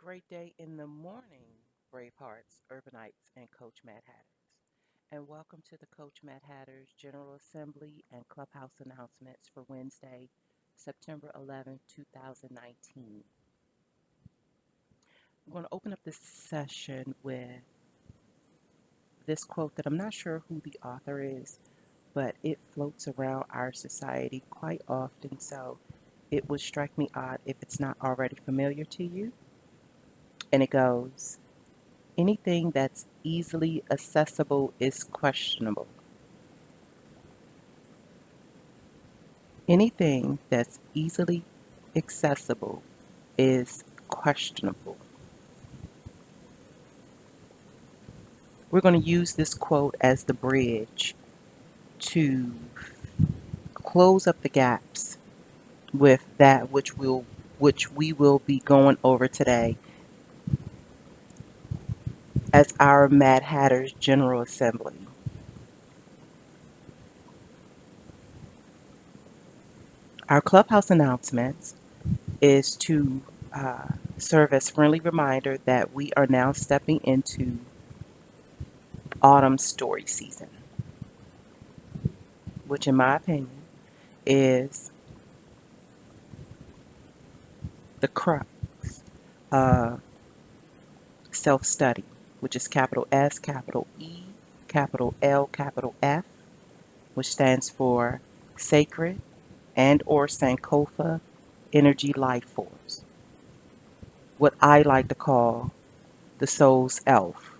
Great day in the morning, Bravehearts, Urbanites, and Coach Mad Hatters. And welcome to the Coach Mad Hatters General Assembly and Clubhouse announcements for Wednesday, September 11th, 2019. I'm going to open up this session with this quote that I'm not sure who the author is, but it floats around our society quite often, so it would strike me odd if it's not already familiar to you. And it goes, anything that's easily accessible is questionable. Anything that's easily accessible is questionable. We're going to use this quote as the bridge to close up the gaps with that which we will be going over today as our Mad Hatter's General Assembly. Our clubhouse announcements is to serve as friendly reminder that we are now stepping into autumn story season, which in my opinion is the crux of self-study, which is capital S, capital E, capital L, capital F, which stands for sacred and or Sankofa energy life force, what I like to call the soul's elf.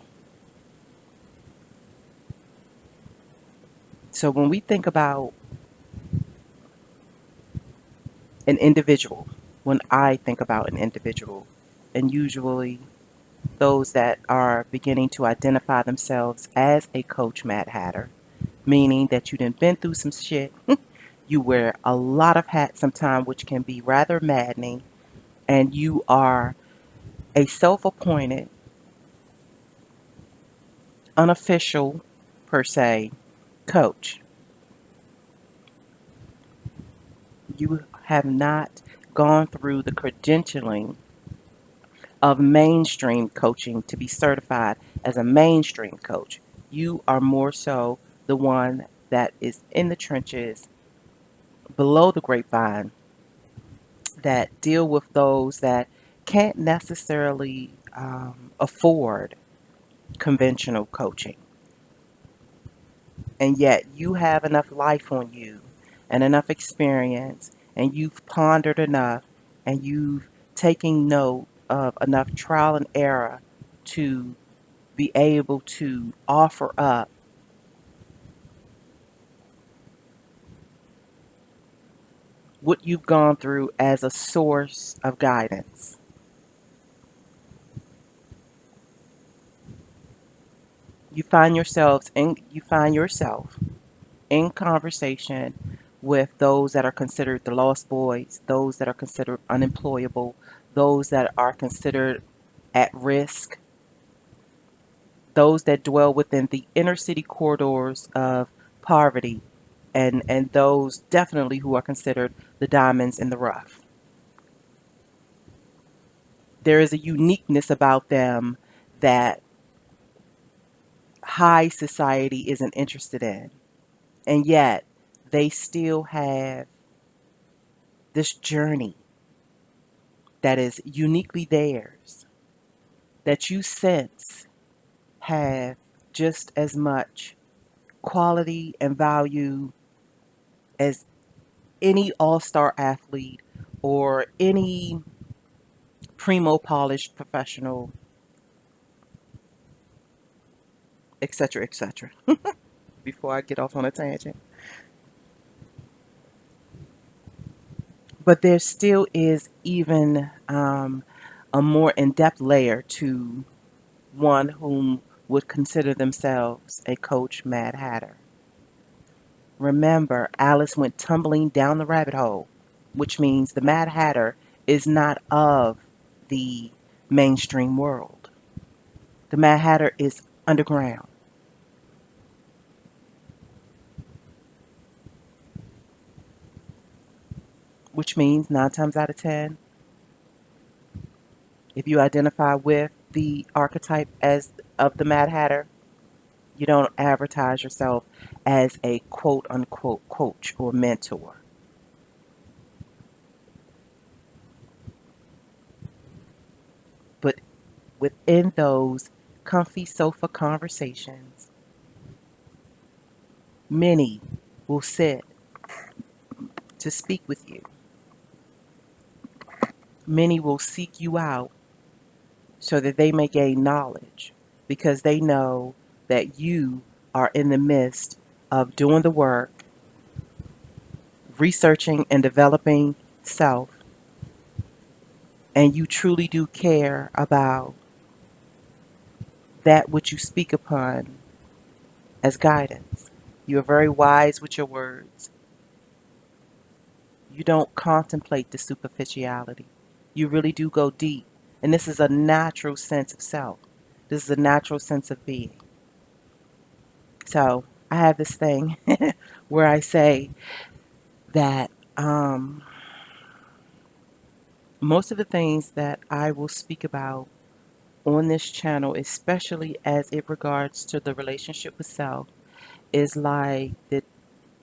So when we think about an individual, when I think about an individual, and usually those that are beginning to identify themselves as a Coach Mad Hatter, meaning that you done been through some shit. You wear a lot of hats sometimes, which can be rather maddening, and you are a self-appointed, unofficial, per se, coach. You have not gone through the credentialing of mainstream coaching to be certified as a mainstream coach. You are more so the one that is in the trenches below the grapevine that deal with those that can't necessarily afford conventional coaching. And yet you have enough life on you and enough experience, and you've pondered enough, and you've taken note of enough trial and error to be able to offer up what you've gone through as a source of guidance. You find yourself in conversation with those that are considered the lost boys, those that are considered unemployable, those that are considered at risk, those that dwell within the inner city corridors of poverty, and those definitely who are considered the diamonds in the rough. There is a uniqueness about them that high society isn't interested in. And yet they still have this journey that is uniquely theirs, that you sense have just as much quality and value as any all-star athlete or any primo polished professional, etc., etc. Before I get off on a tangent. But there still is even a more in-depth layer to one whom would consider themselves a Coach Mad Hatter. Remember, Alice went tumbling down the rabbit hole, which means the Mad Hatter is not of the mainstream world. The Mad Hatter is underground, which means 9 times out of 10, If you identify with the archetype as of the Mad Hatter, you don't advertise yourself as a quote unquote coach or mentor. But within those comfy sofa conversations, many will sit to speak with you. Many will seek you out so that they may gain knowledge because they know that you are in the midst of doing the work, researching and developing self, and you truly do care about that which you speak upon as guidance. You are very wise with your words. You don't contemplate the superficiality. You really do go deep. And this is a natural sense of self. This is a natural sense of being. So I have this thing where I say that most of the things that I will speak about on this channel, especially as it regards to the relationship with self, is like the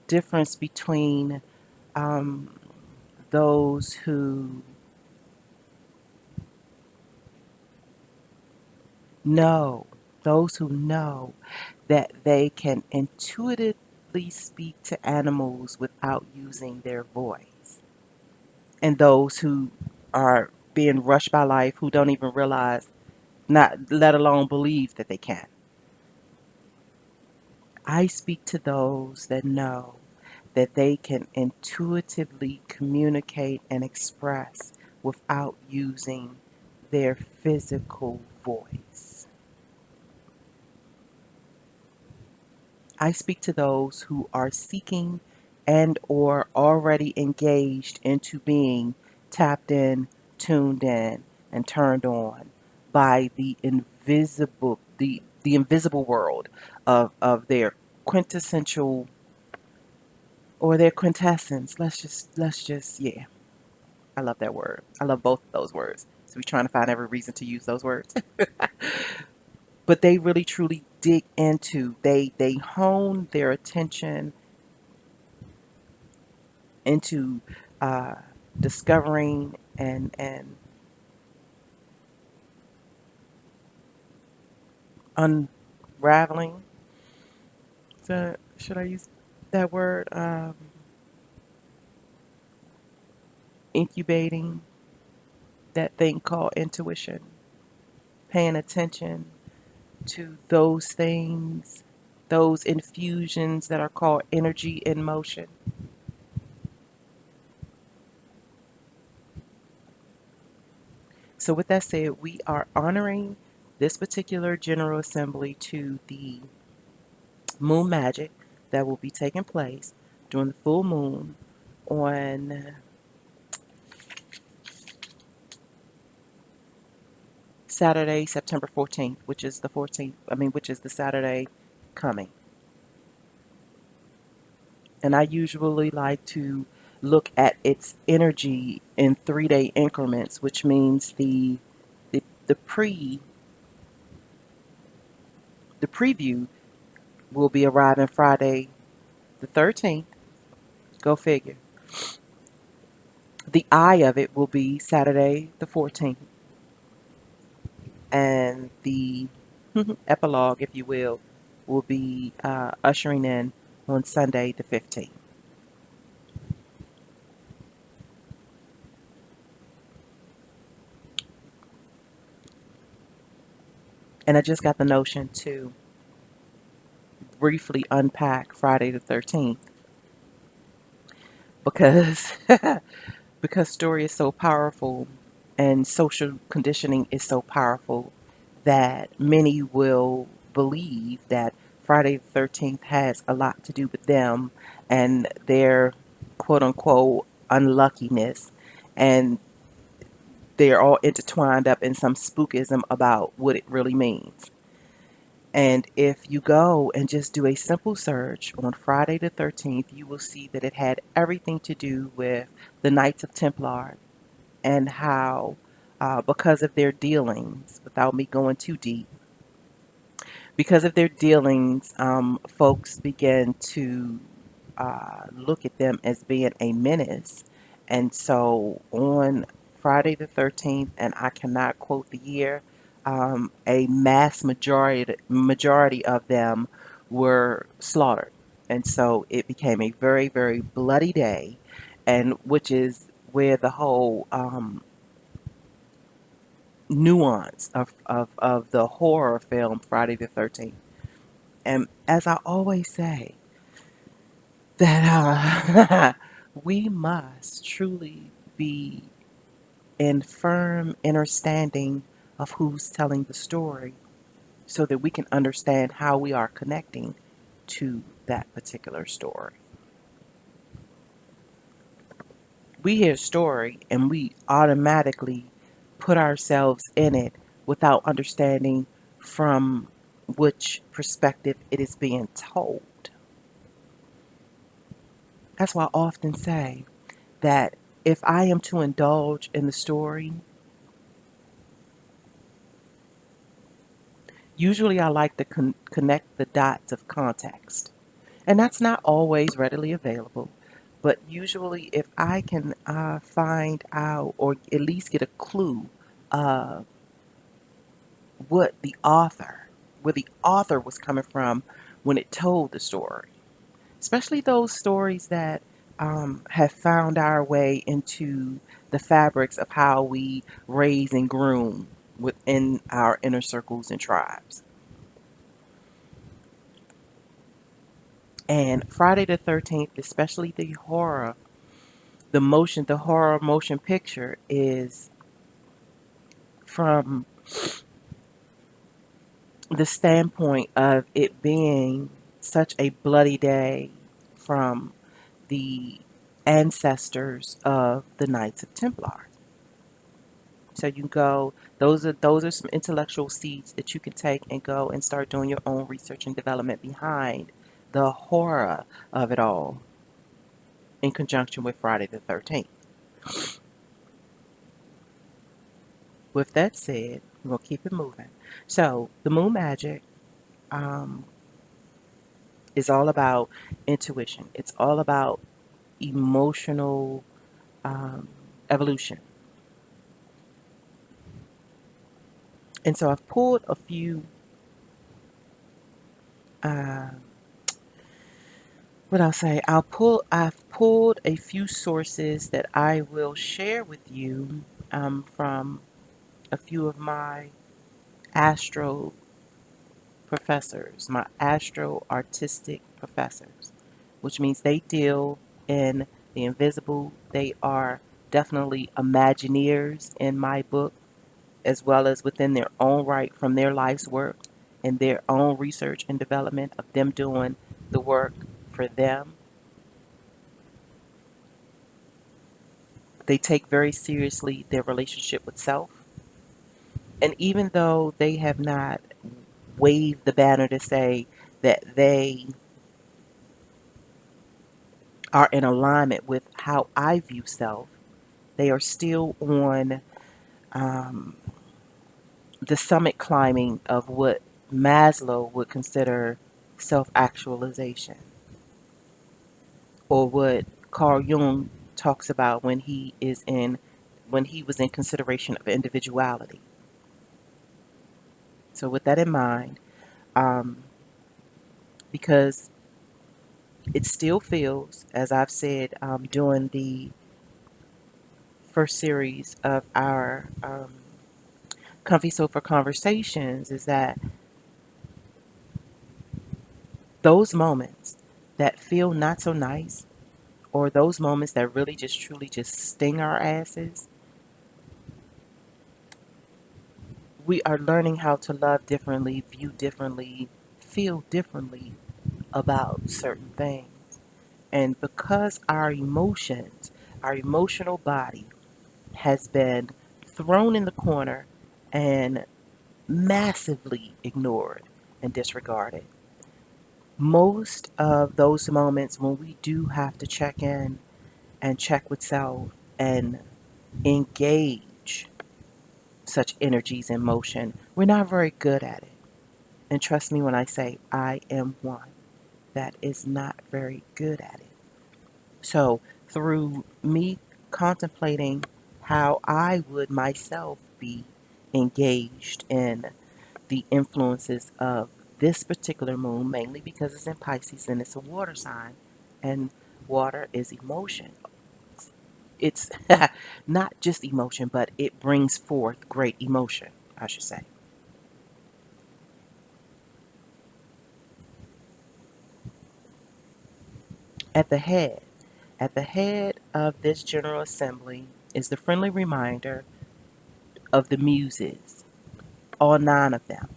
difference between um, those who know, those who know that they can intuitively speak to animals without using their voice, and those who are being rushed by life who don't even realize, not let alone believe that they can. I speak to those that know that they can intuitively communicate and express without using their physical voice. I speak to those who are seeking and or already engaged into being tapped in, tuned in, and turned on by the invisible world of their quintessential or their quintessence. Let's just yeah. I love that word. I love both of those words. So we're trying to find every reason to use those words. But they really truly dig into, they hone their attention into uh, discovering and unraveling. So should I use that word? Incubating that thing called intuition, paying attention to those things, those infusions that are called energy in motion. So, with that said, we are honoring this particular General Assembly to the moon magic that will be taking place during the full moon on Saturday, September 14th, which is the 14th, which is the Saturday coming. And I usually like to look at its energy in 3-day increments, which means the, the pre the preview will be arriving Friday the 13th. Go figure. The eye of it will be Saturday the 14th, and the epilogue, if you will be ushering in on Sunday the 15th. And I just got the notion to briefly unpack Friday the 13th because because story is so powerful and social conditioning is so powerful that many will believe that Friday the 13th has a lot to do with them and their quote unquote unluckiness, and they're all intertwined up in some spookism about what it really means. And if you go and just do a simple search on Friday the 13th, you will see that it had everything to do with the Knights of Templar and how because of their dealings, without me going too deep, because of their dealings, folks began to look at them as being a menace. And so on Friday the 13th, and I cannot quote the year, a mass majority of them were slaughtered. And so it became a very, very bloody day, and which is where the whole nuance of the horror film Friday the 13th. And as I always say, that we must truly be in firm understanding of who's telling the story so that we can understand how we are connecting to that particular story. We hear a story and we automatically put ourselves in it without understanding from which perspective it is being told. That's why I often say that if I am to indulge in the story, usually I like to connect the dots of context. And that's not always readily available. But usually, if I can find out or at least get a clue of what the author, where the author was coming from when it told the story, especially those stories that have found our way into the fabrics of how we raise and groom within our inner circles and tribes. And Friday the 13th, especially the horror motion picture is from the standpoint of it being such a bloody day from the ancestors of the Knights of Templar. So you can go, those are some intellectual seeds that you can take and go and start doing your own research and development behind the horror of it all in conjunction with Friday the 13th. With that said, we're going to keep it moving. So the moon magic um, is all about intuition. It's all about emotional um, evolution. And so I've pulled a few, uh, what I'll say, I've pulled a few sources that I will share with you from a few of my astro professors, my astro artistic professors, which means they deal in the invisible. They are definitely Imagineers in my book, as well as within their own right from their life's work and their own research and development of them doing the work for them. They take very seriously their relationship with self. And even though they have not waved the banner to say that they are in alignment with how I view self, they are still on um, the summit climbing of what Maslow would consider self actualization, or what Carl Jung talks about when he was in consideration of individuality. So with that in mind, um, because it still feels, as I've said during the first series of our Comfy Sofa Conversations, is that those moments that feel not so nice, or those moments that really just truly just sting our asses, we are learning how to love differently, view differently, feel differently about certain things. And because our emotions, our emotional body has been thrown in the corner and massively ignored and disregarded, most of those moments when we do have to check in and check with self and engage such energies in motion. We're not very good at it. And trust me when I say I am one that is not very good at it. So, through me contemplating how I would myself be engaged in the influences of this particular moon, mainly because it's in Pisces and it's a water sign, and water is emotion. It's not just emotion, but it brings forth great emotion, I should say. At the head, at the head of this General Assembly is the friendly reminder of the muses, all 9 of them,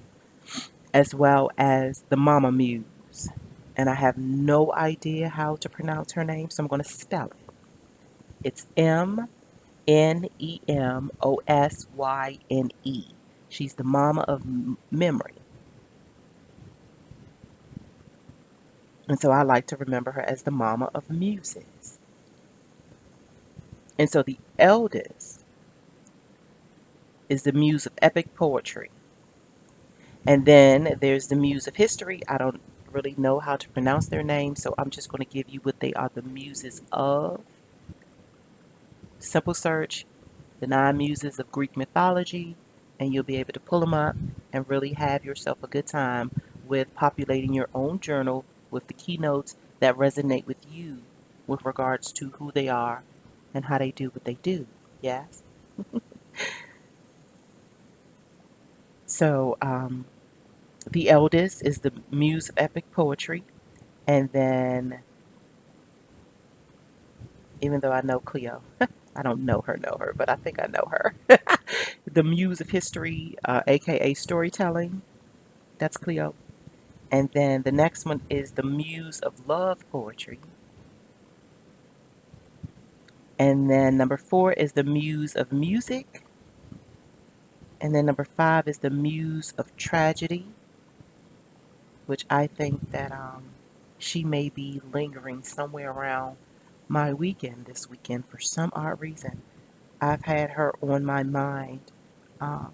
as well as the Mama Muse. And I have no idea how to pronounce her name, so I'm going to spell it. It's MnemosYne. She's the mama of memory. And so I like to remember her as the mama of muses. And so the eldest is the muse of epic poetry. And then there's the muse of history. I don't really know how to pronounce their names, so I'm just going to give you what they are, the muses of. Simple search, the 9 muses of Greek mythology, and you'll be able to pull them up and really have yourself a good time with populating your own journal with the keynotes that resonate with you with regards to who they are and how they do what they do. Yes? So, the eldest is the muse of epic poetry, and then, even though I know Cleo, I don't know her, but I think I know her. The muse of history, aka storytelling, that's Cleo. And then the next one is the muse of love poetry. And then number 4 is the muse of music. And then number 5 is the muse of tragedy, which I think that she may be lingering somewhere around my weekend this weekend for some odd reason. I've had her on my mind. Um,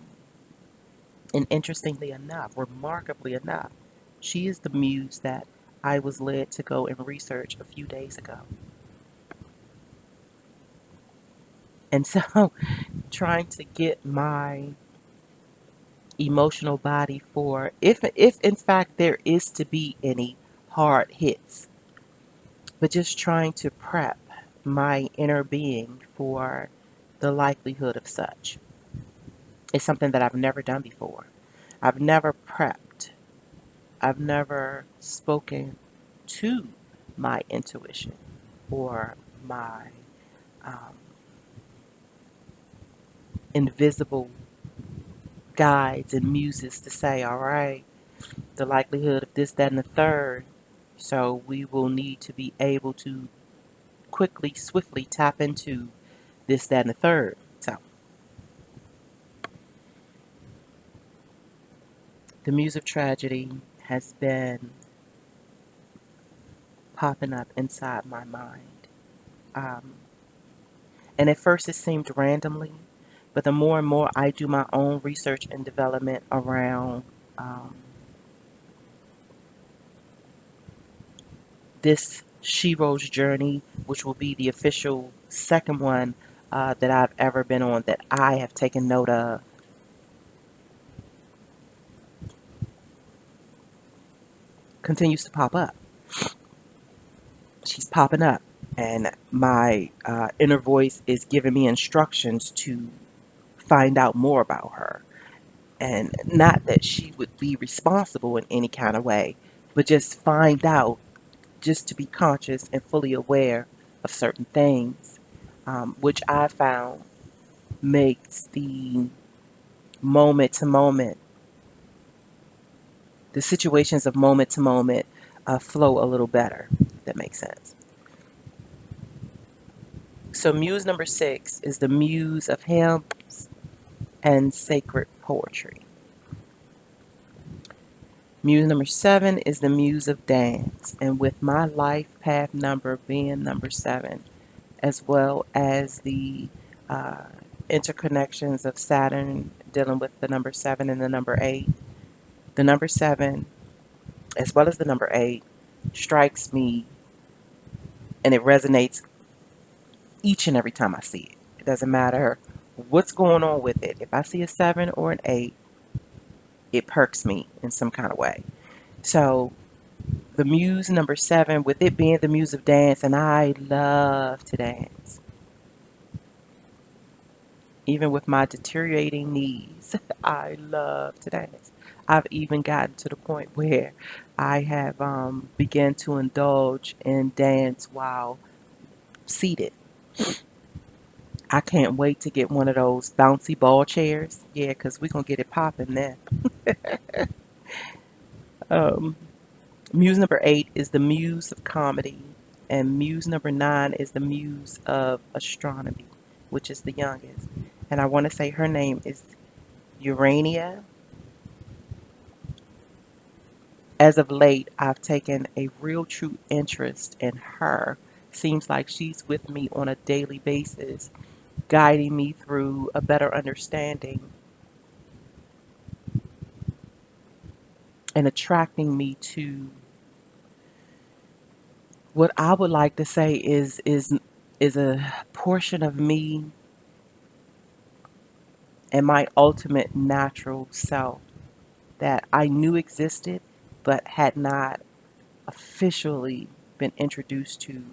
and interestingly enough, remarkably enough, she is the muse that I was led to go and research a few days ago. And so, trying to get my emotional body for, if in fact there is to be any hard hits, but just trying to prep my inner being for the likelihood of such. It's something that I've never done before. I've never prepped. I've never spoken to my intuition or my um, invisible guides and muses to say, all right, the likelihood of this, that, and the third. So we will need to be able to quickly, swiftly tap into this, that, and the third. So the muse of tragedy has been popping up inside my mind. Um, and at first it seemed randomly, but the more and more I do my own research and development around this Shiro's journey, which will be the official second one that I've ever been on that I have taken note of, continues to pop up. She's popping up, and my inner voice is giving me instructions to find out more about her. And not that she would be responsible in any kind of way, but just find out, just to be conscious and fully aware of certain things, which I found makes the moment to moment, the situations of moment to moment flow a little better, if that makes sense. So muse number 6 is the muse of hymns and sacred poetry. Muse number 7 is the muse of dance, and with my life path number being number 7, as well as the uh, interconnections of Saturn, dealing with the number 7 and the number 8. The number 7, as well as the number 8, strikes me and it resonates each and every time I see it. It doesn't matter what's going on with it. If I see a 7 or an 8, it perks me in some kind of way. So the muse number 7, with it being the muse of dance, and I love to dance. Even with my deteriorating knees, I love to dance. I've even gotten to the point where I have begun to indulge in dance while seated. I can't wait to get one of those bouncy ball chairs. Yeah, because we're going to get it popping then. Um, Muse number 8 is the muse of comedy, and muse number 9 is the muse of astronomy, which is the youngest. And I want to say her name is Urania. As of late, I've taken a real true interest in her. Seems like she's with me on a daily basis, guiding me through a better understanding and attracting me to what I would like to say is a portion of me and my ultimate natural self that I knew existed but had not officially been introduced to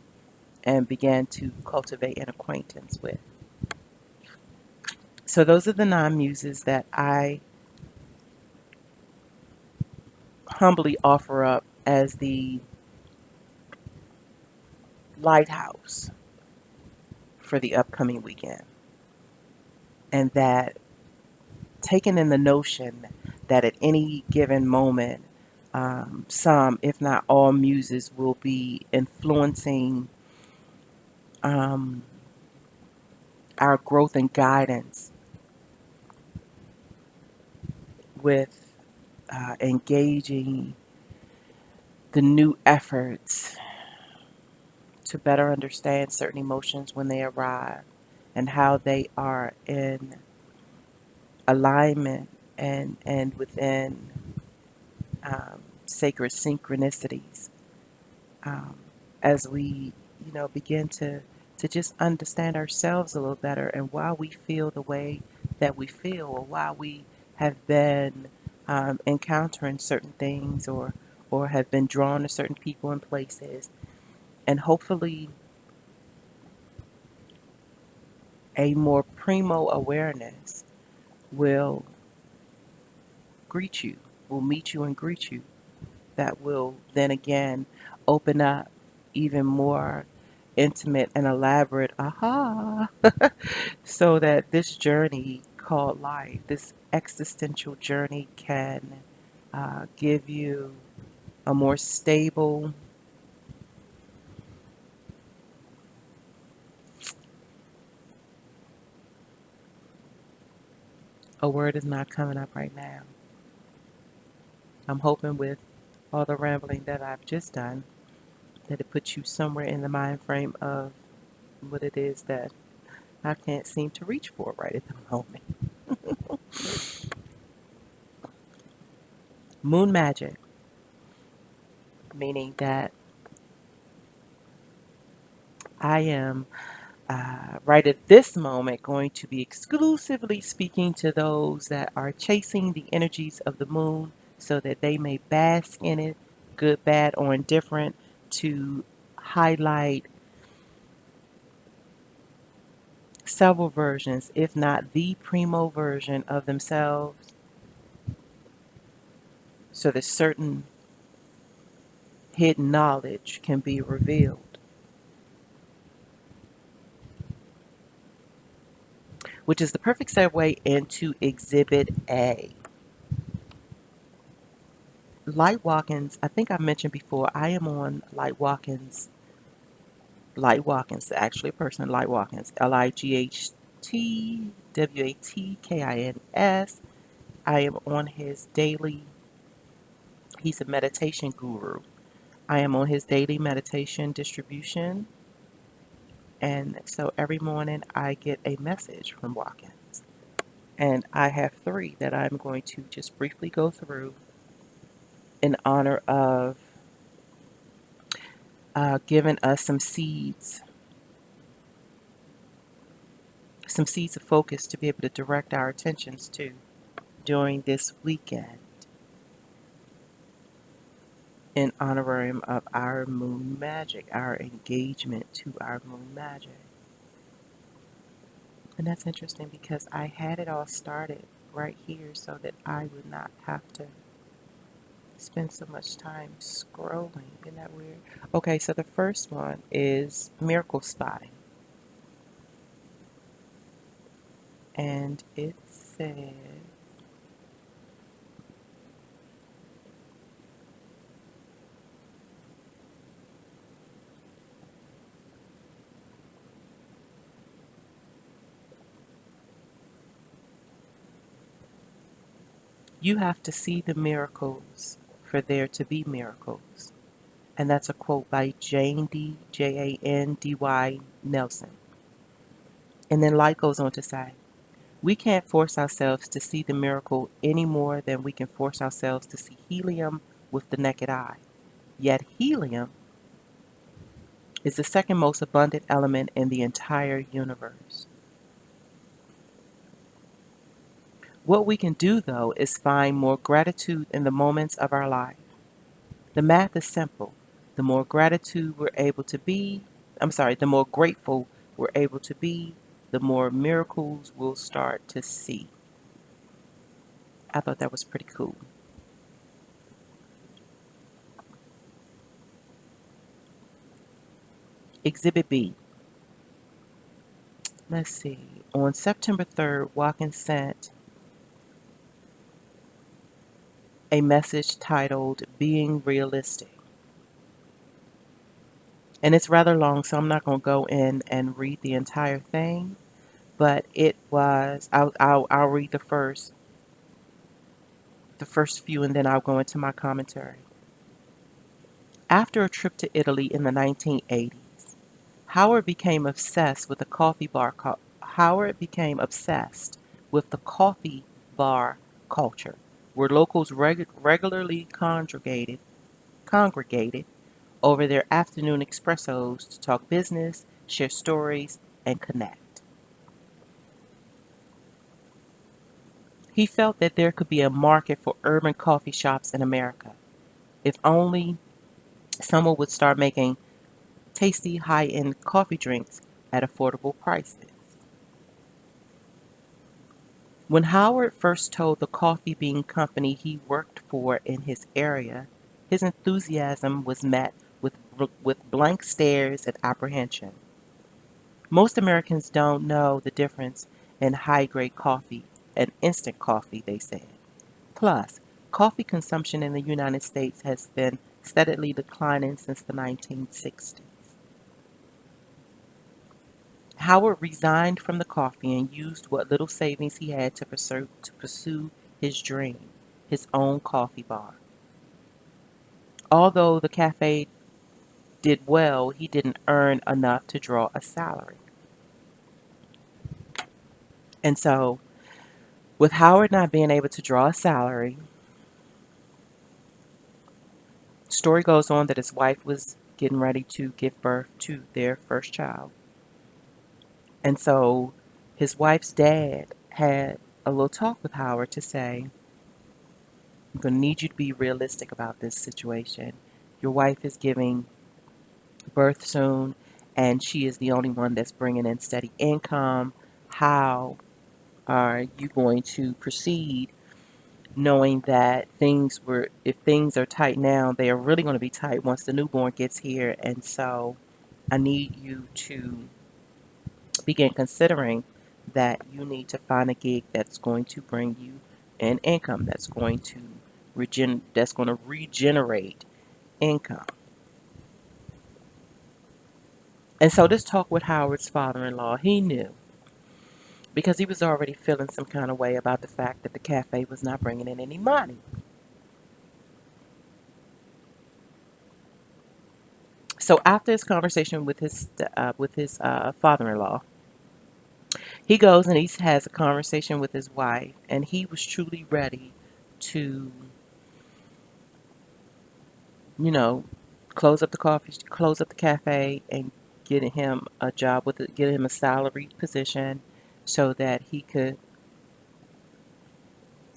and began to cultivate an acquaintance with. So those are the 9 muses that I humbly offer up as the lighthouse for the upcoming weekend. And that taken in the notion that at any given moment, some, if not all, muses will be influencing um, our growth and guidance with engaging the new efforts to better understand certain emotions when they arrive and how they are in alignment and within sacred synchronicities, um, as we begin to just understand ourselves a little better and why we feel the way that we feel, or why we have been encountering certain things, or have been drawn to certain people and places, and hopefully a more primo awareness will greet you, will meet you and greet you, that will then again open up even more intimate and elaborate aha so that this journey called life, this existential journey, can give you a more stable, a word is not coming up right now. I'm hoping with all the rambling that I've just done that it puts you somewhere in the mind frame of what it is that I can't seem to reach for right at the moment. Moon magic, meaning that I am right at this moment going to be exclusively speaking to those that are chasing the energies of the moon so that they may bask in it, good, bad, or indifferent, to highlight several versions, if not the primo version of themselves, so that certain hidden knowledge can be revealed, which is the perfect segue into Exhibit A. Light Watkins, I think I mentioned before, I am on Light Watkins, actually a person, Light Watkins, LIGHTWATKINS. I am on his daily, he's a meditation guru. I am on his daily meditation distribution. And so every morning I get a message from Watkins. And I have three that I'm going to just briefly go through in honor of giving us some seeds of focus to be able to direct our attentions to during this weekend in honorarium of our moon magic, our engagement to our moon magic. And that's interesting because I had it all started right here so that I would not have to spend so much time scrolling. Isn't that weird? Okay, so the first one is miracle spotting. And it says, you have to see the miracles for there to be miracles. And that's a quote by Jandy Nelson. And then Light goes on to say, we can't force ourselves to see the miracle any more than we can force ourselves to see helium with the naked eye. Yet helium is the second most abundant element in the entire universe. What we can do, though, is find more gratitude in the moments of our life. The math is simple. The more gratitude we're able to be, the more grateful we're able to be, the more miracles we'll start to see. I thought that was pretty cool. Exhibit B. Let's see. On September 3rd, Watkins sent a message titled Being Realistic. And it's rather long, so I'm not going to go in and read the entire thing. But it was, I'll read the first few, and then I'll go into my commentary. After a trip to Italy in the 1980s, Howard became obsessed with the coffee bar. Howard became obsessed with the coffee bar culture, where locals regularly congregated over their afternoon espressos to talk business, share stories, and connect. He felt that there could be a market for urban coffee shops in America, if only someone would start making tasty high-end coffee drinks at affordable prices. When Howard first told the coffee bean company he worked for in his area, his enthusiasm was met with blank stares and apprehension. Most Americans don't know the difference in high-grade coffee and instant coffee, they said. Plus, coffee consumption in the United States has been steadily declining since the 1960s. Howard resigned from the coffee and used what little savings he had to pursue his dream, his own coffee bar. Although the cafe did well, he didn't earn enough to draw a salary. And so, with Howard not being able to draw a salary, story goes on that his wife was getting ready to give birth to their first child. And so his wife's dad had a little talk with Howard to say, I'm going to need you to be realistic about this situation. Your wife is giving birth soon, and she is the only one that's bringing in steady income. How are you going to proceed knowing that if things are tight now, they are really going to be tight once the newborn gets here? And so I need you to begin considering that you need to find a gig that's going to bring you an income that's going to regenerate income. And so this talk with Howard's father-in-law, he knew because he was already feeling some kind of way about the fact that the cafe was not bringing in any money. So after his conversation with his father-in-law, He goes and he has a conversation with his wife, and he was truly ready to, you know, close up the cafe, and get him a job with it, get him a salaried position, so that he could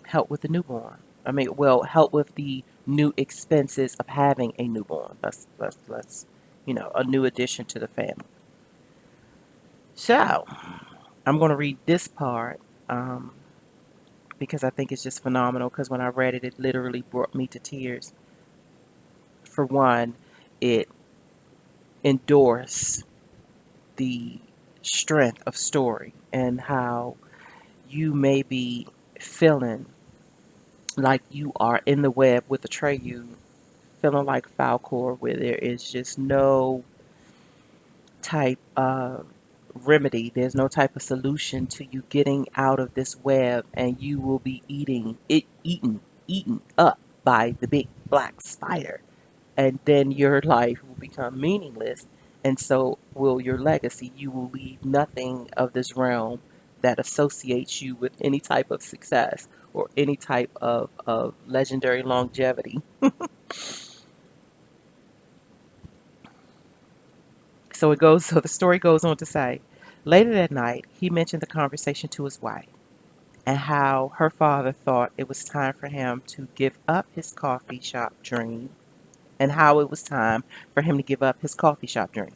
help with the newborn. I mean, well, help with the new expenses of having a newborn. Let's a new addition to the family. So I'm going to read this part, um, because I think it's just phenomenal. Because when I read it, it literally brought me to tears. For one, it endorsed the strength of story, and how you may be feeling like you are in the web with a Atreyu, feeling like Falcor, where there is just no type of remedy, there's no type of solution to you getting out of this web, and you will be eaten up by the big black spider, and then your life will become meaningless, and so will your legacy. You will leave nothing of this realm that associates you with any type of success or any type of legendary longevity. So the story goes on to say, later that night, he mentioned the conversation to his wife, and how her father thought it was time for him to give up his coffee shop dream, and how it was time for him to give up his coffee shop dream.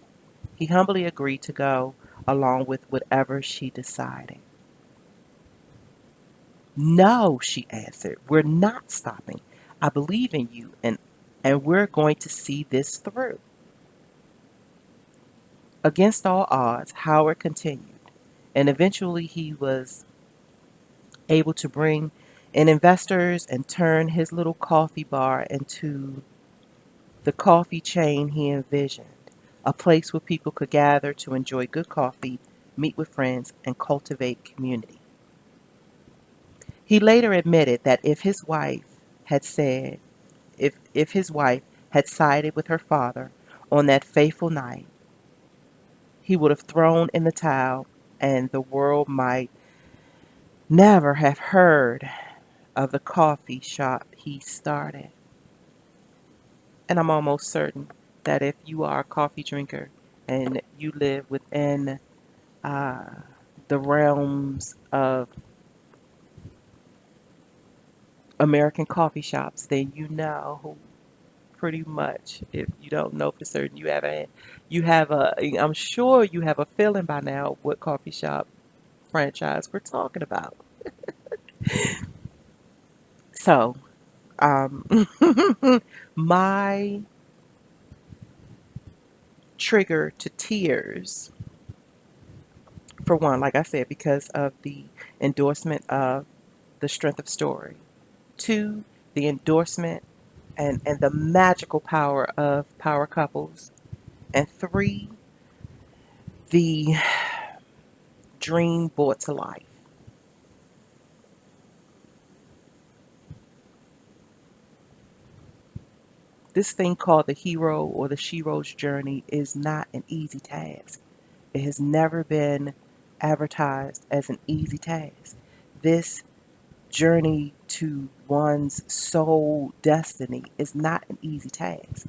He humbly agreed to go along with whatever she decided. No, she answered, we're not stopping. I believe in you, and we're going to see this through. Against all odds, Howard continued, and eventually he was able to bring in investors and turn his little coffee bar into the coffee chain he envisioned, a place where people could gather to enjoy good coffee, meet with friends, and cultivate community. He later admitted that had said, if his wife had sided with her father on that fateful night, he would have thrown in the towel, and the world might never have heard of the coffee shop he started. And I'm almost certain that if you are a coffee drinker and you live within uh, the realms of American coffee shops, then you know pretty much. If you don't know for certain, I'm sure you have a feeling by now what coffee shop franchise we're talking about. So, um, my trigger to tears, for one, like I said, because of the endorsement of the strength of story. Two, the endorsement and the magical power of power couples. And three, the dream brought to life. This thing called the hero or the shero's journey is not an easy task. It has never been advertised as an easy task. This journey to one's soul destiny is not an easy task.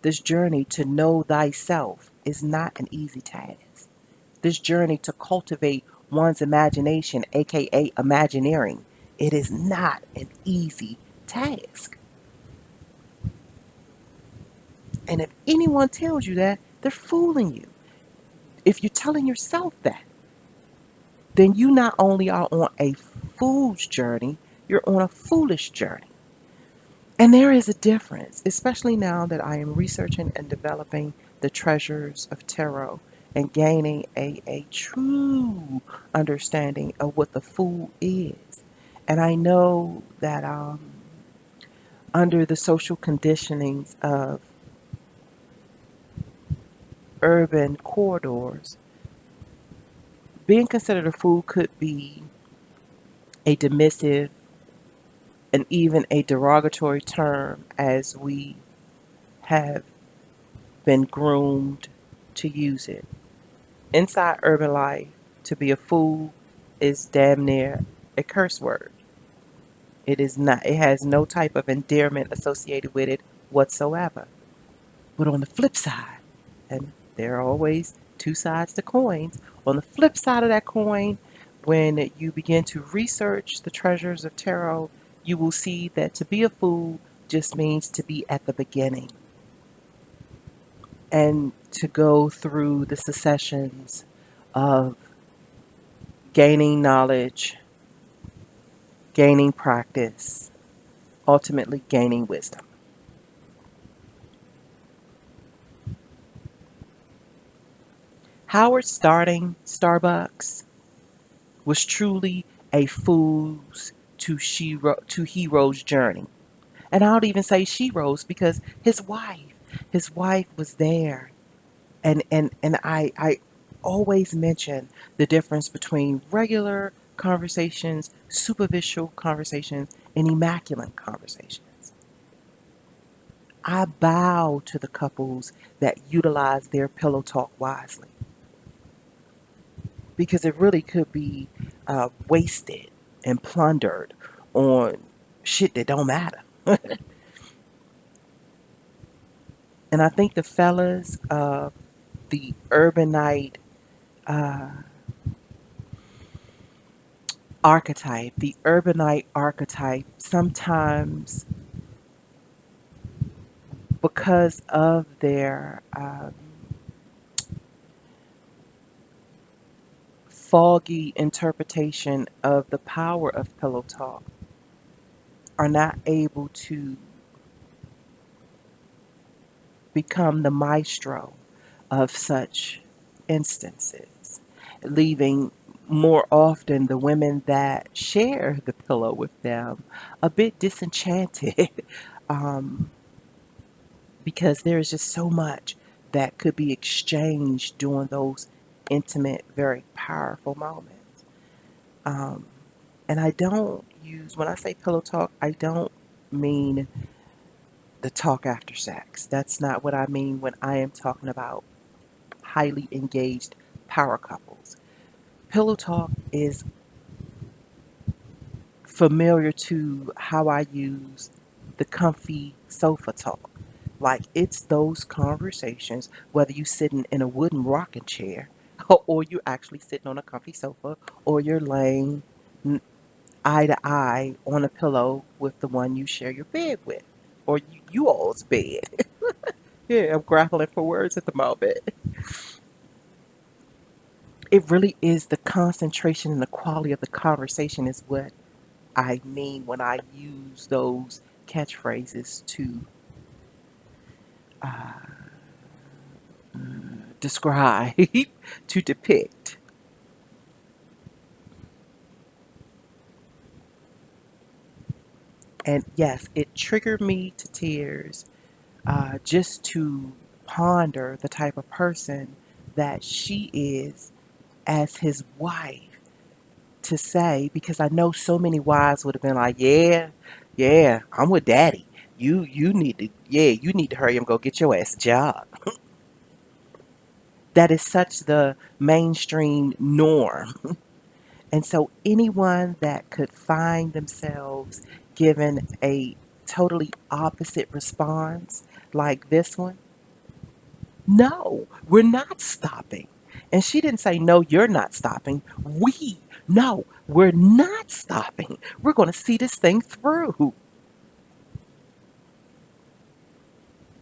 This journey to know thyself is not an easy task. This journey to cultivate one's imagination, aka imagineering, it is not an easy task. And if anyone tells you that, they're fooling you. If you're telling yourself that, then you not only are on a fool's journey, you're on a foolish journey. And there is a difference, especially now that I am researching and developing the treasures of tarot and gaining a true understanding of what the fool is. And I know that under the social conditionings of urban corridors, being considered a fool could be a dismissive and even a derogatory term, as we have been groomed to use it. Inside urban life, To be a fool is damn near a curse word. It is not. It has no type of endearment associated with it whatsoever. But on the flip side, and there are always two sides to coins, on the flip side of that coin, when you begin to research the treasures of tarot, you will see that to be a fool just means to be at the beginning and to go through the successions of gaining knowledge, gaining practice, ultimately gaining wisdom. Howard starting Starbucks was truly a fool's to hero's journey. And I don't even say she rose because his wife was there. And I always mention the difference between regular conversations, superficial conversations, and immaculate conversations. I bow to the couples that utilize their pillow talk wisely because it really could be wasted and plundered on shit that don't matter. And I think the fellas, the urbanite uh, the urbanite archetype, sometimes because of their foggy interpretation of the power of pillow talk, are not able to become the maestro of such instances, leaving more often the women that share the pillow with them a bit disenchanted um, because there is just so much that could be exchanged during those intimate, very powerful moments. Um, and I don't use, when I say pillow talk, I don't mean the talk after sex. That's not what I mean when I am talking about highly engaged power couples. Pillow talk is familiar to how I use the comfy sofa talk. Like it's those conversations, whether you're sitting in a wooden rocking chair, or you're actually sitting on a comfy sofa, or you're laying eye to eye on a pillow with the one you share your bed with, or you all's bed. Yeah, I'm grappling for words at the moment. It really is the concentration and the quality of the conversation is what I mean when I use those catchphrases to uh, describe, to depict. And yes, it triggered me to tears just to ponder the type of person that she is as his wife. To say, because I know so many wives would have been like, yeah, yeah, I'm with daddy. You need to, yeah, you need to hurry and go get your ass a job. That is such the mainstream norm. And so anyone that could find themselves given a totally opposite response like this one, no, we're not stopping. And she didn't say, no, you're not stopping. No, we're not stopping. We're going to see this thing through.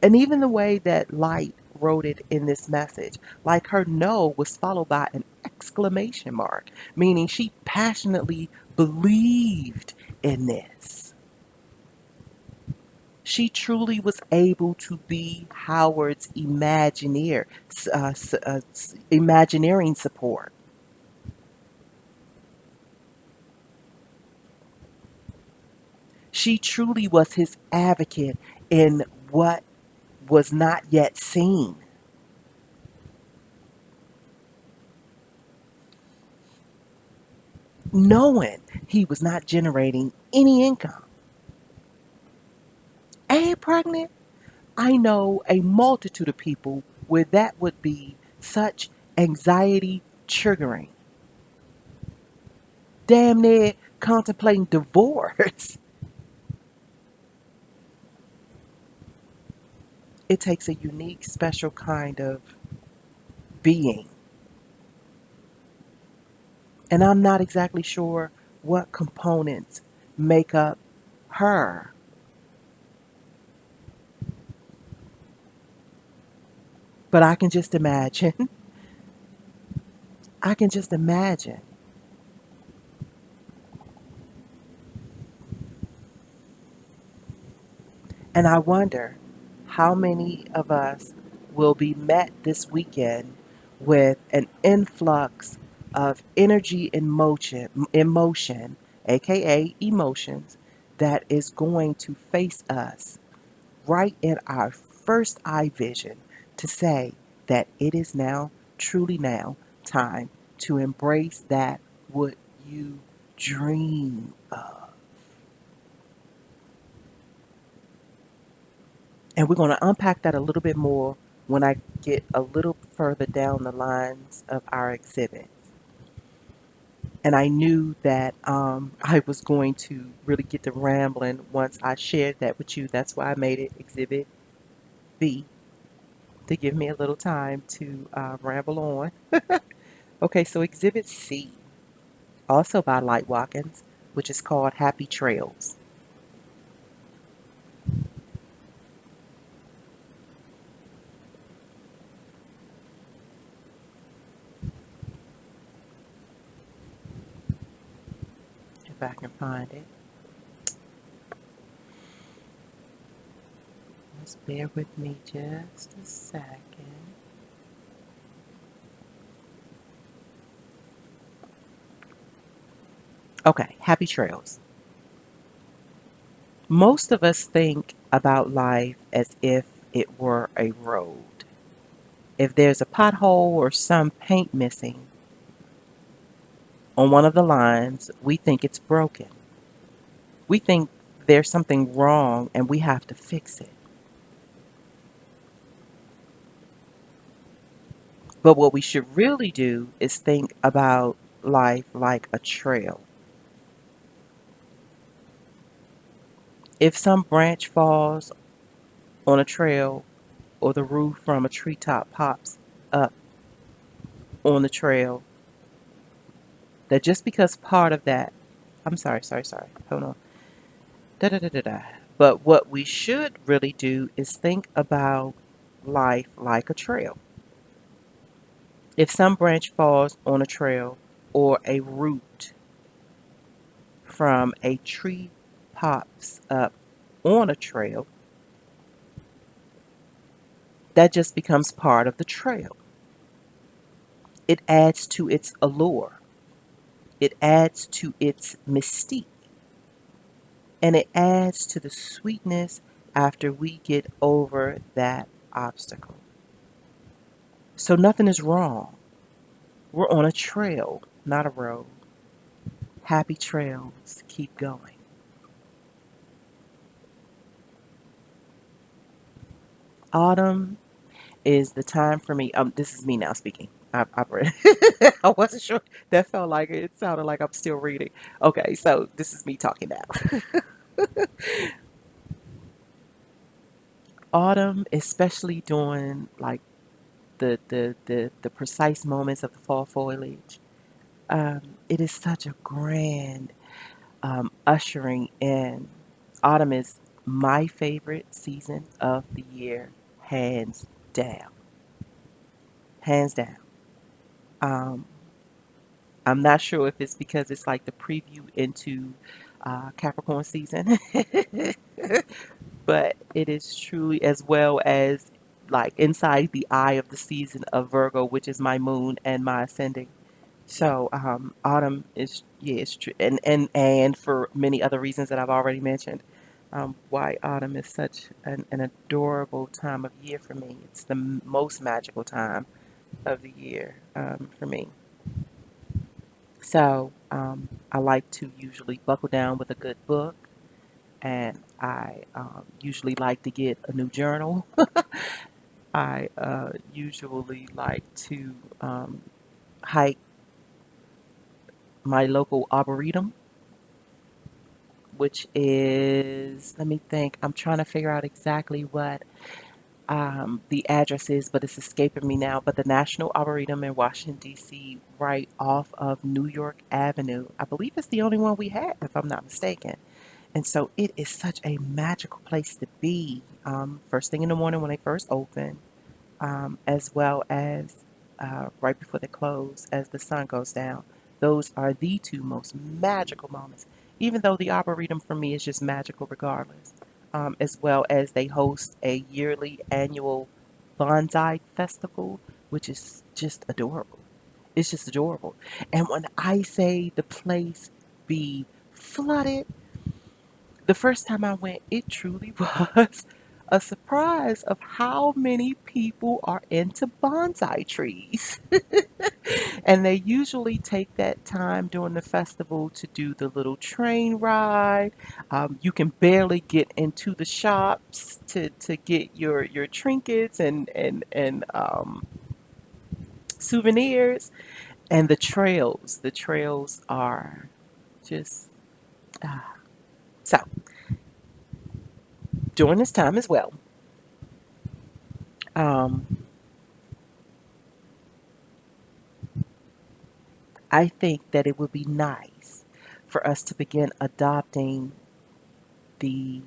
And even the way that Light wrote it in this message, like her no was followed by an exclamation mark, meaning she passionately believed in this. She truly was able to be Howard's imagineering support. She truly was his advocate in what was not yet seen, knowing he was not generating any income. And pregnant, I know a multitude of people where that would be such anxiety triggering. damn near contemplating divorce. It takes a unique, special kind of being. And I'm not exactly sure what components make up her. But I can just imagine. I can just imagine. And I wonder how many of us will be met this weekend with an influx of energy and emotion, aka emotions, that is going to face us right in our first eye vision to say that it is now, truly now, time to embrace that what you dream of. And we're going to unpack that a little bit more when I get a little further down the lines of our exhibits. And I knew that I was going to really get to rambling once I shared that with you. That's why I made it Exhibit B, to give me a little time to ramble on. Okay, so Exhibit C, also by Light Watkins, which is called Happy Trails. If I can find it. Just bear with me just a second. Okay, Happy Trails. Most of us think about life as if it were a road. If there's a pothole or some paint missing on one of the lines, we think it's broken. We think there's something wrong and we have to fix it. But what we should really do is think about life like a trail. If some branch falls on a trail or the roof from a treetop pops up on the trail, that just because part of that, I'm sorry, hold on. Da da da da da. But what we should really do is think about life like a trail. If some branch falls on a trail or a root from a tree pops up on a trail, that just becomes part of the trail. It adds to its allure, it adds to its mystique, and it adds to the sweetness after we get over that obstacle. So nothing is wrong. We're on a trail, not a road. Happy trails, keep going. Autumn is the time for me. This is me now speaking. I've read. I wasn't sure. That felt like it sounded like I'm still reading. Okay, so this is me talking now. Autumn, especially during like the precise moments of the fall foliage. It is such a grand ushering in. Autumn is my favorite season of the year, hands down. Hands down. Um, I'm not sure if it's because it's like the preview into Capricorn season, but it is truly as well as like inside the eye of the season of Virgo, which is my moon and my ascending. So autumn is yeah, it's true, and for many other reasons that I've already mentioned, why autumn is such an adorable time of year for me. It's the most magical time of the year for me. So I like to usually buckle down with a good book, and I usually like to get a new journal. I usually like to hike my local arboretum, which is, let me think, I'm trying to figure out exactly what the address is, but it's escaping me now. But the National Arboretum in Washington, D.C., right off of New York Avenue. I believe it's the only one we have, if I'm not mistaken. And so it is such a magical place to be. First thing in the morning when they first open, as well as right before they close as the sun goes down. Those are the two most magical moments, even though the Arboretum for me is just magical regardless. As well as they host a yearly annual bonsai festival, which is just adorable. It's just adorable. And when I say the place be flooded, the first time I went, it truly was a surprise of how many people are into bonsai trees. And they usually take that time during the festival to do the little train ride. You can barely get into the shops to get your trinkets and souvenirs. And the trails are just so during this time as well. Um, I think that it would be nice for us to begin adopting the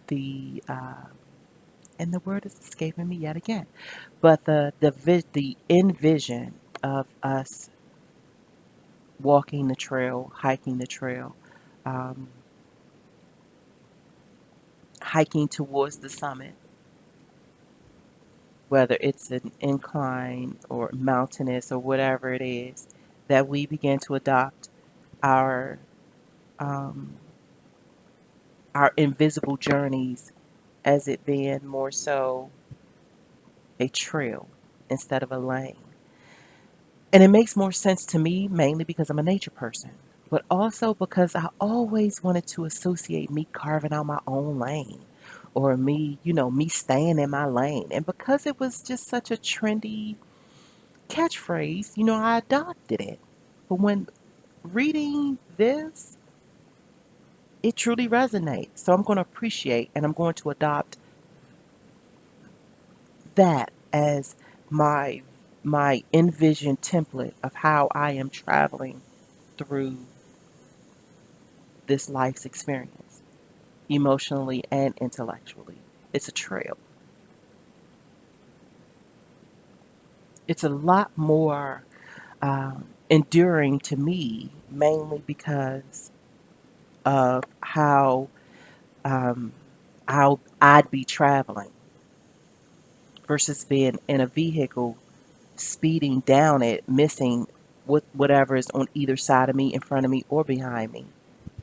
the and the word is escaping me yet again, but the envision of us walking the trail, hiking the trail, um, hiking towards the summit, whether it's an incline or mountainous or whatever it is, that we begin to adopt our um, our invisible journeys as it being more so a trail instead of a lane. And it makes more sense to me mainly because I'm a nature person, but also because I always wanted to associate me carving out my own lane or me, me staying in my lane. And because it was just such a trendy catchphrase, I adopted it. But when reading this, it truly resonates. So I'm going to appreciate and I'm going to adopt that as my my envisioned template of how I am traveling through this life's experience, emotionally and intellectually. It's a trail. It's a lot more enduring to me, mainly because of um, how I'd be traveling versus being in a vehicle speeding down it, missing whatever is on either side of me, in front of me, or behind me.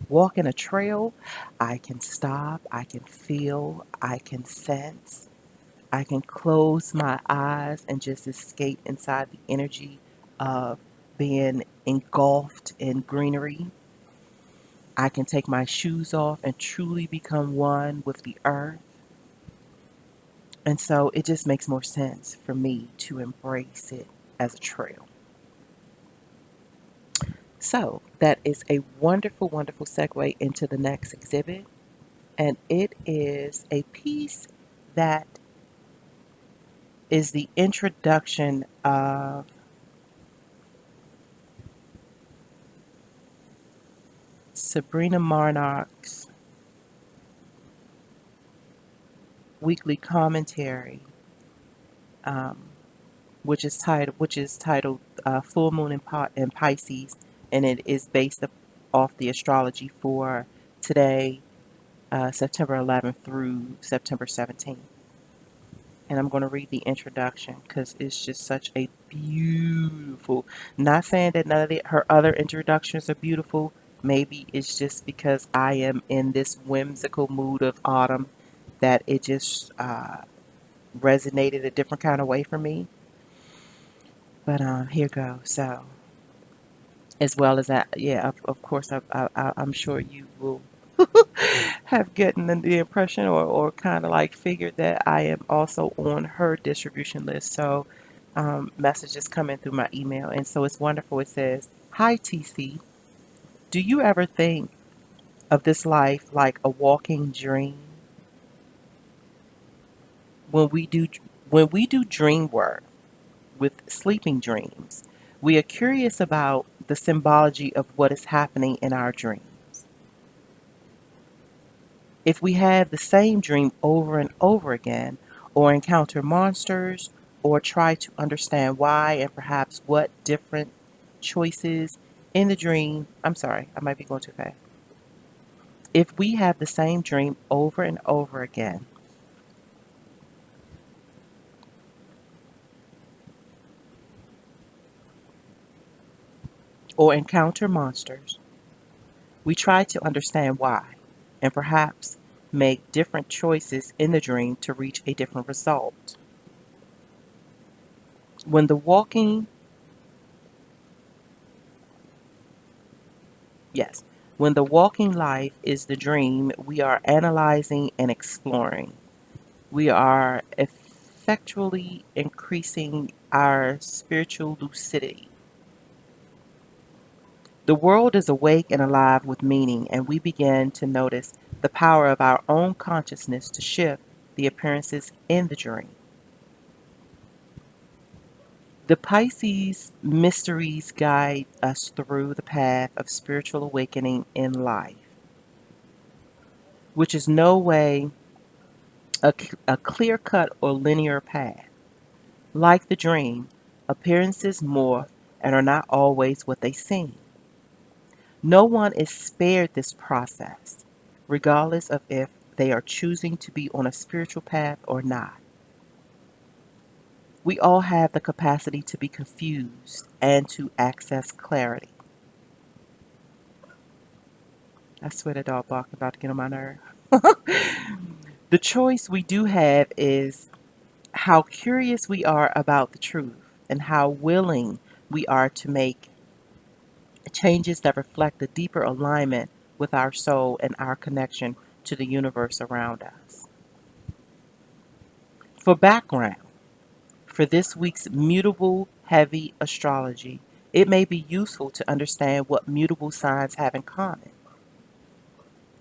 Walking a trail, I can stop, I can feel, I can sense, I can close my eyes and just escape inside the energy of being engulfed in greenery. I can take my shoes off and truly become one with the earth. And so it just makes more sense for me to embrace it as a trail. So that is a wonderful, wonderful segue into the next exhibit. And it is a piece that is the introduction of Sabrina Marnock's weekly commentary, um, which is titled "Full Moon in Pisces," and it is based off the astrology for today, September 11th through September 17th. And I'm going to read the introduction because it's just such a beautiful. Not saying that none of her other introductions are beautiful. Maybe it's just because I am in this whimsical mood of autumn that it just resonated a different kind of way for me. But here goes. So, as well as that, yeah, of course, I'm sure you will have gotten the impression or kind of like figured that I am also on her distribution list. So, messages coming through my email. And so it's wonderful. It says, "Hi, TC. Do you ever think of this life like a walking dream? When we do when we do dream work with sleeping dreams, we are curious about the symbology of what is happening in our dreams. If we have the same dream over and over again, or encounter monsters, or try to understand why and perhaps what different choices in the dream, I'm sorry, I might be going too fast. If we have the same dream over and over again, or encounter monsters, we try to understand why and perhaps make different choices in the dream to reach a different result. When the walking, yes, when the walking life is the dream, we are analyzing and exploring. We are effectually increasing our spiritual lucidity. The world is awake and alive with meaning, and we begin to notice the power of our own consciousness to shift the appearances in the dream. The Pisces mysteries guide us through the path of spiritual awakening in life, which is no way a clear cut or linear path. Like the dream, appearances morph and are not always what they seem. No one is spared this process, regardless of if they are choosing to be on a spiritual path or not. We all have the capacity to be confused and to access clarity. I swear that dog bark about to get on my nerve. The choice we do have is how curious we are about the truth and how willing we are to make changes that reflect a deeper alignment with our soul and our connection to the universe around us. For background, for this week's mutable heavy astrology, it may be useful to understand what mutable signs have in common.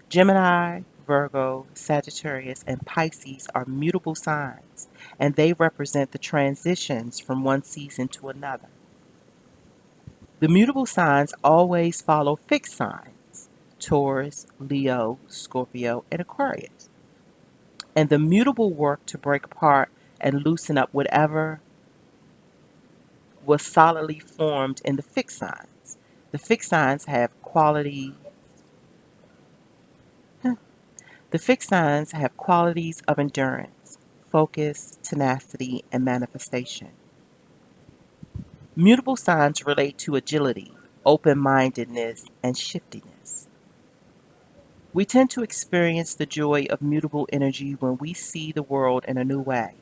Gemini, Virgo, Sagittarius, and Pisces are mutable signs, and they represent the transitions from one season to another. The mutable signs always follow fixed signs: Taurus, Leo, Scorpio, and Aquarius. And the mutable work to break apart and loosen up whatever was solidly formed in the fixed signs. The fixed signs have qualities of endurance, focus, tenacity, and manifestation. Mutable signs relate to agility, open-mindedness, and shiftiness. We tend to experience the joy of mutable energy when we see the world in a new way,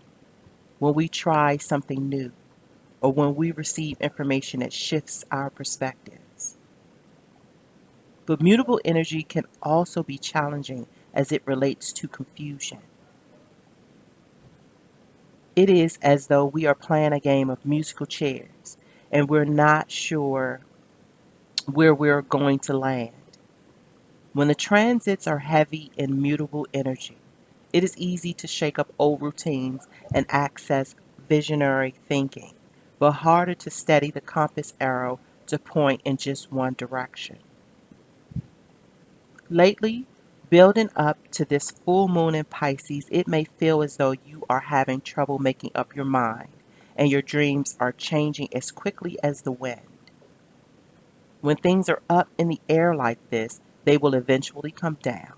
when we try something new, or when we receive information that shifts our perspectives. But mutable energy can also be challenging as it relates to confusion. It is as though we are playing a game of musical chairs and we're not sure where we're going to land. When the transits are heavy in mutable energy, it is easy to shake up old routines and access visionary thinking, but harder to steady the compass arrow to point in just one direction. Lately, building up to this full moon in Pisces, it may feel as though you are having trouble making up your mind and your dreams are changing as quickly as the wind. When things are up in the air like this, they will eventually come down.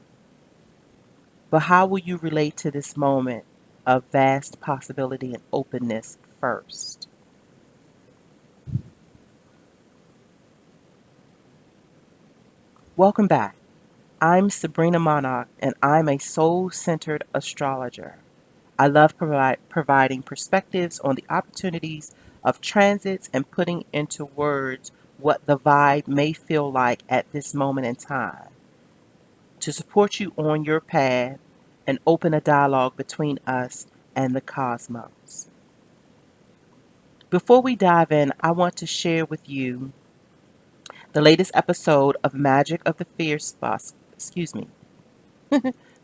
But how will you relate to this moment of vast possibility and openness first? Welcome back. I'm Sabrina Monarch, and I'm a soul-centered astrologer. I love providing perspectives on the opportunities of transits and putting into words what the vibe may feel like at this moment in time to support you on your path and open a dialogue between us and the cosmos. Before we dive in, I want to share with you the latest episode of Magic of the Fierce Boss. Excuse me.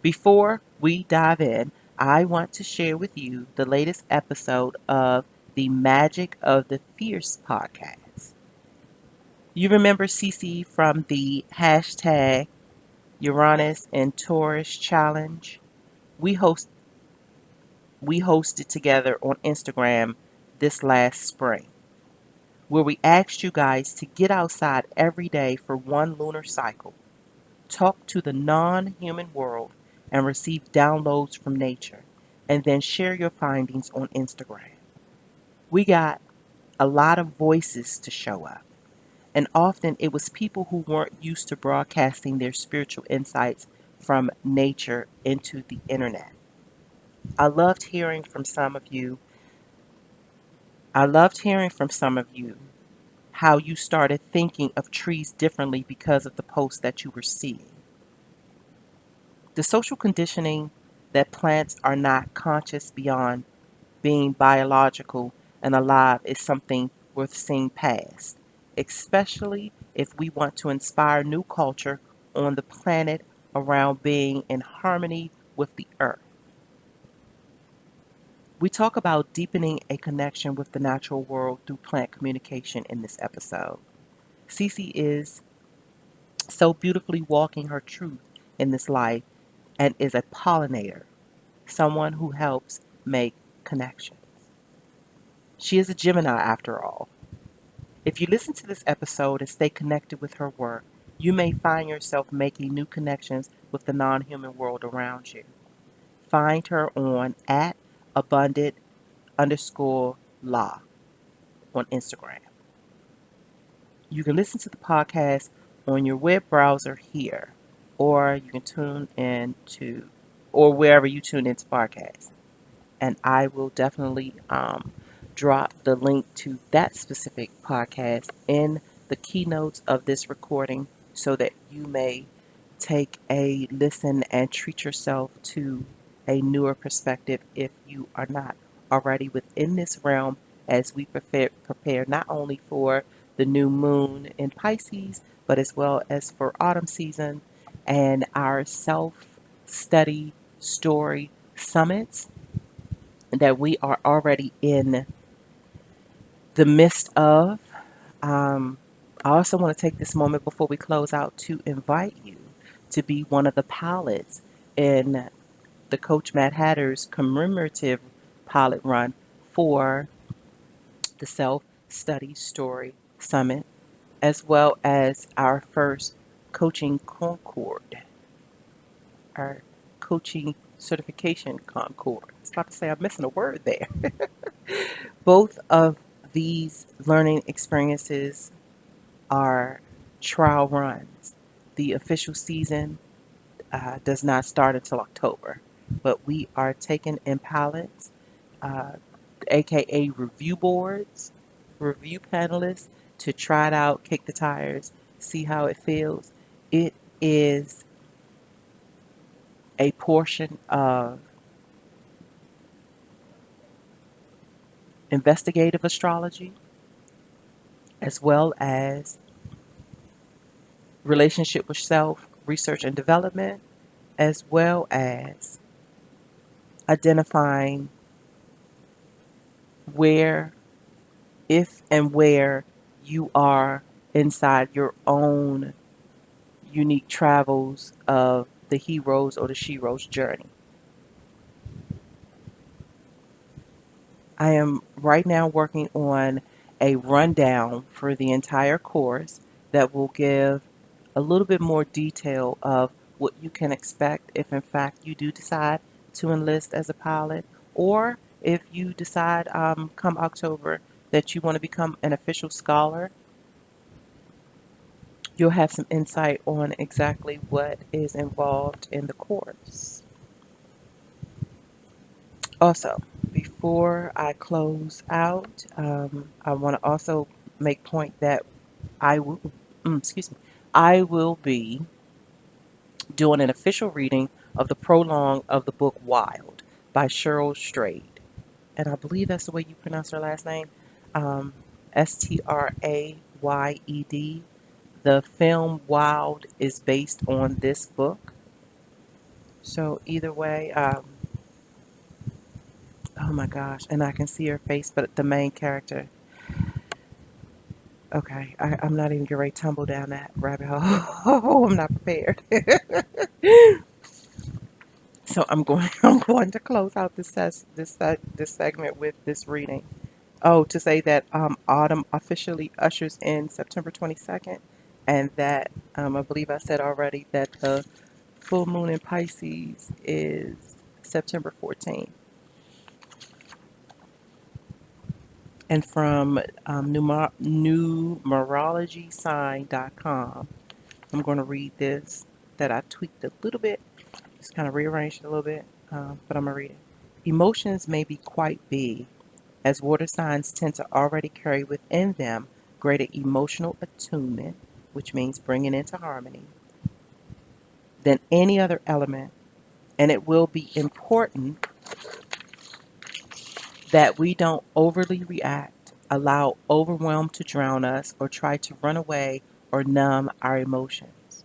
Before we dive in, I want to share with you the latest episode of the Magic of the Fierce podcast. You remember Cece from the hashtag Uranus and Taurus challenge? We host we hosted together on Instagram this last spring, where we asked you guys to get outside every day for one lunar cycle, talk to the non-human world, and receive downloads from nature, and then share your findings on Instagram. We got a lot of voices to show up, and often it was people who weren't used to broadcasting their spiritual insights from nature into the internet. I loved hearing from some of you. I loved hearing from some of you how you started thinking of trees differently because of the posts that you were seeing. The social conditioning that plants are not conscious beyond being biological and alive is something worth seeing past, especially if we want to inspire new culture on the planet around being in harmony with the earth. We talk about deepening a connection with the natural world through plant communication in this episode. Cece is so beautifully walking her truth in this life and is a pollinator, someone who helps make connections. She is a Gemini after all. If you listen to this episode and stay connected with her work, you may find yourself making new connections with the non human world around you. Find her on at abundant underscore law on Instagram. You can listen to the podcast on your web browser here, or you can tune in to, or wherever you tune into podcasts. And I will definitely drop the link to that specific podcast in the keynotes of this recording so that you may take a listen and treat yourself to a newer perspective if you are not already within this realm as we prepare not only for the new moon in Pisces, but as well as for autumn season and our self-study story summits that we are already in the midst of. Um, I also want to take this moment before we close out to invite you to be one of the pilots in the Coach Mad Hatter's commemorative pilot run for the Self Study Story Summit, as well as our first coaching Concord, our coaching certification Concord. I was about to say I'm missing a word there. Both of these learning experiences are trial runs. The official season does not start until October, but we are taking in pilots, uh, aka review boards, review panelists to try it out, kick the tires, see how it feels. It is a portion of investigative astrology as well as relationship with self, research and development, as well as identifying where, if and where you are inside your own unique travels of the hero's or the shero's journey. I am right now working on a rundown for the entire course that will give a little bit more detail of what you can expect if in fact you do decide to enlist as a pilot, or if you decide come October that you want to become an official scholar. You'll have some insight on exactly what is involved in the course. Also, before I close out, I want to also make point that I will, excuse me, I will be doing an official reading of the prologue of the book Wild by Cheryl Strayed. And I believe that's the way you pronounce her last name. um, Strayed. The film Wild is based on this book. So either way, oh my gosh, and I can see her face, but the main character. Okay, I'm not even getting ready to tumble down that rabbit hole. Oh, I'm not prepared. So I'm going. I'm going to close out this segment with this reading. Oh, to say that autumn officially ushers in September 22nd, and that I believe I said already that the full moon in Pisces is September 14th. And from numerologysign.com, I'm going to read this that I tweaked a little bit, just kind of rearranged it a little bit, but I'm going to read it. Emotions may be quite big, as water signs tend to already carry within them greater emotional attunement, which means bringing into harmony, than any other element. And it will be important that we don't overly react, allow overwhelm to drown us, or try to run away or numb our emotions.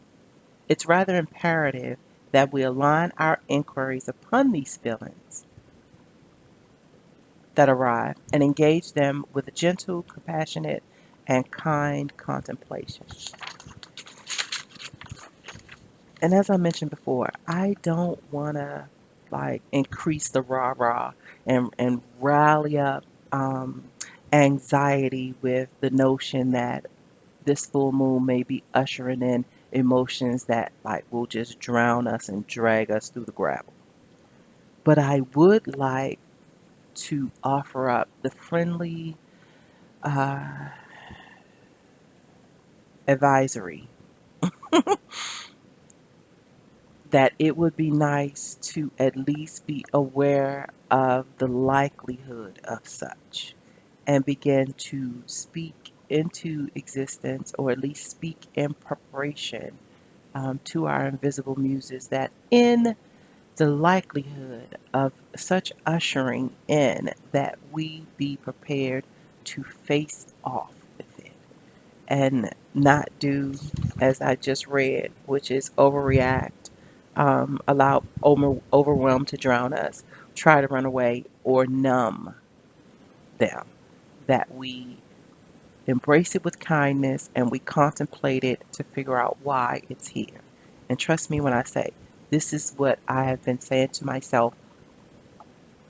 It's rather imperative that we align our inquiries upon these feelings that arrive and engage them with a gentle, compassionate, and kind contemplation. And as I mentioned before, I don't want to like increase the rah rah and rally up um, anxiety with the notion that this full moon may be ushering in emotions that like will just drown us and drag us through the gravel. But I would like to offer up the friendly uh, advisory that it would be nice to at least be aware of the likelihood of such and begin to speak into existence, or at least speak in preparation to our invisible muses, that in the likelihood of such ushering in, that we be prepared to face off with it and not do as I just read, which is overreact, allow overwhelm to drown us, try to run away or numb them. That we embrace it with kindness and we contemplate it to figure out why it's here. And trust me when I say this is what I have been saying to myself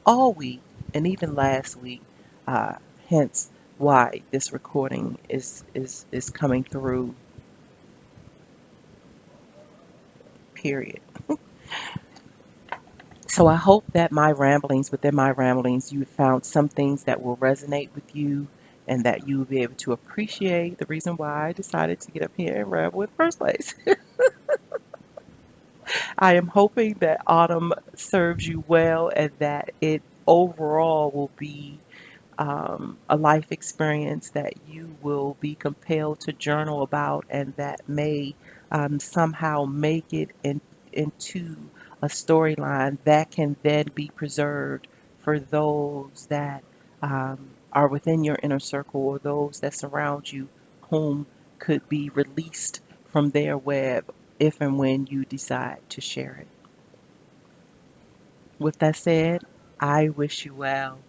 all week and even last week. Uh, Hence why this recording is coming through. Period. So I hope that within my ramblings, you found some things that will resonate with you and that you will be able to appreciate the reason why I decided to get up here and ramble in the first place. I am hoping that autumn serves you well and that it overall will be a life experience that you will be compelled to journal about, and that may somehow make it into a storyline that can then be preserved for those that are within your inner circle, or those that surround you, whom could be released from their web if and when you decide to share it. With that said, I wish you well.